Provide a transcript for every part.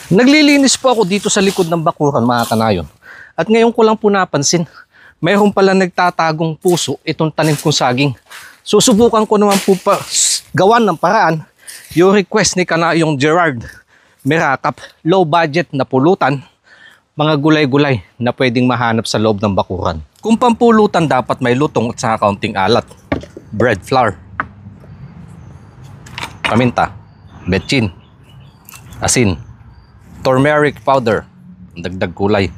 Naglilinis po ako dito sa likod ng bakuran, mga kanayon. At ngayon ko lang po napansin, mayroon pala nagtatagong puso itong tanim kong saging. Susubukan ko naman po pa gawan ng paraan yung request ni Kanayong Gerard Merakap, low budget na pulutan, mga gulay-gulay na pwedeng mahanap sa loob ng bakuran. Kung pampulutan, dapat may lutong at saka kaunting alat. Bread flour, paminta, betchin, asin, turmeric powder, dagdag kulay.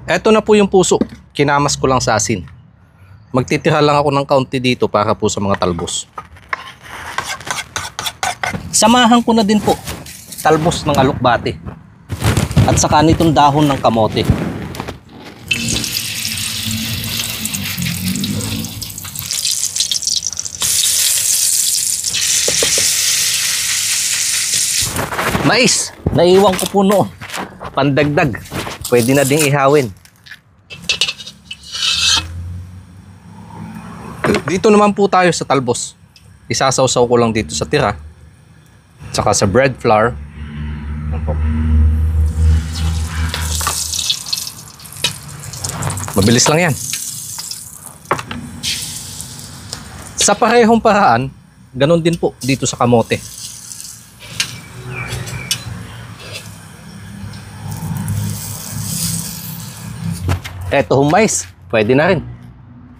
Eto na po yung puso, kinamas ko lang sa asin. Magtitira lang ako ng kaunti dito para po sa mga talbos. Samahan ko na din po talbos ng alokbate at saka nitong dahon ng kamote. Mais, naiwan ko po noon. Pandagdag, pwede na ding ihawin. Dito naman po tayo sa talbos. Isasawsaw ko lang dito sa tira, tsaka sa bread flour. Mabilis lang yan. Sa parehong paraan, ganun din po dito sa kamote. Eto humais, pwede na rin.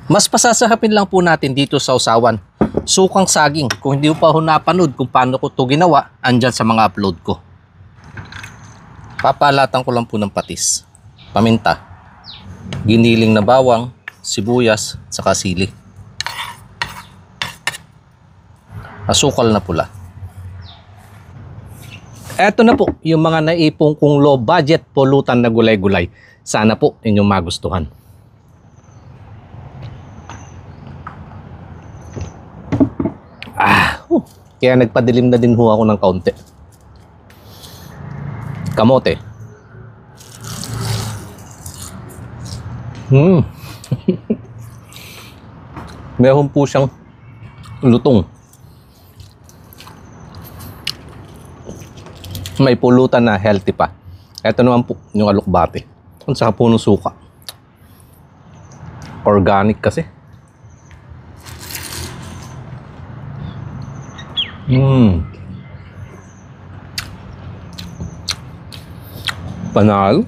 Mas pasasarapin lang po natin dito sa usawan. Sukang saging. Kung hindi pa ho napanood kung paano ko ito ginawa, andyan sa mga upload ko. Papalatan ko lang po ng patis, paminta, giniling na bawang, sibuyas, saka sili. Asukal na pula. Eto na po yung mga naipong kong low budget pulutan na gulay-gulay. Sana po inyong magustuhan. Kaya nagpadilim na din ho ako ng kaunti. Kamote. Meron po siyang lutong. May pulutan na healthy pa. Ito naman po yung alokbate. Kung saka punong suka. Organic kasi. Panalo.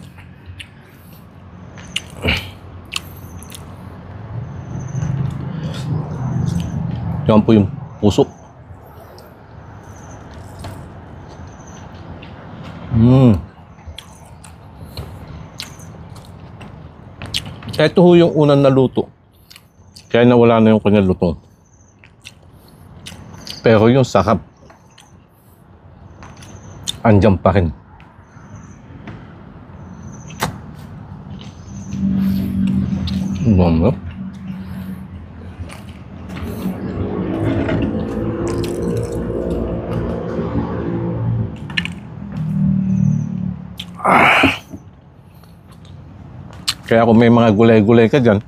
Yan po yung puso. Ito ho yung unang naluto. Kaya nawala na yung kanyang lutong. Pero yung sarap, andyan pa rin. Kaya kung may mga gulay-gulay ka dyan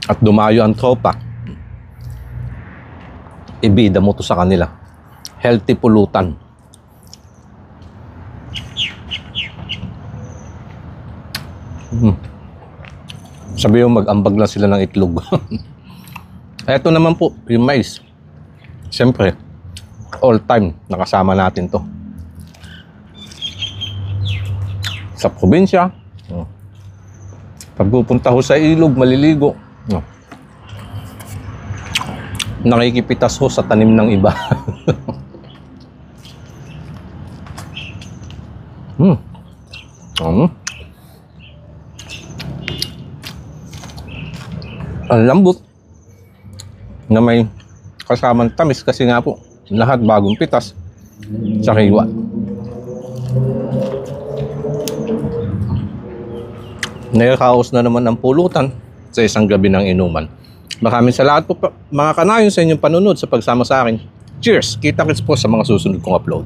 at dumayo ang tropa, ibida mo to sa kanila. Healthy pulutan. Sabi yung mag-ambag lang sila ng itlog. Eto naman po yung mais. Siyempre, all time nakasama natin to. Sa probinsya, pag pupunta ho sa ilog, maliligo, nakikipitas ho sa tanim ng iba. Ang lambot na may kasamang tamis kasi nga po lahat bagong pitas sa hiwa. Nakakaos na naman ang pulutan sa isang gabi ng inuman. Maraming salamat po mga kanayon sa inyong panunod sa pagsama sa akin. Cheers! Kita-kits po sa mga susunod kong upload.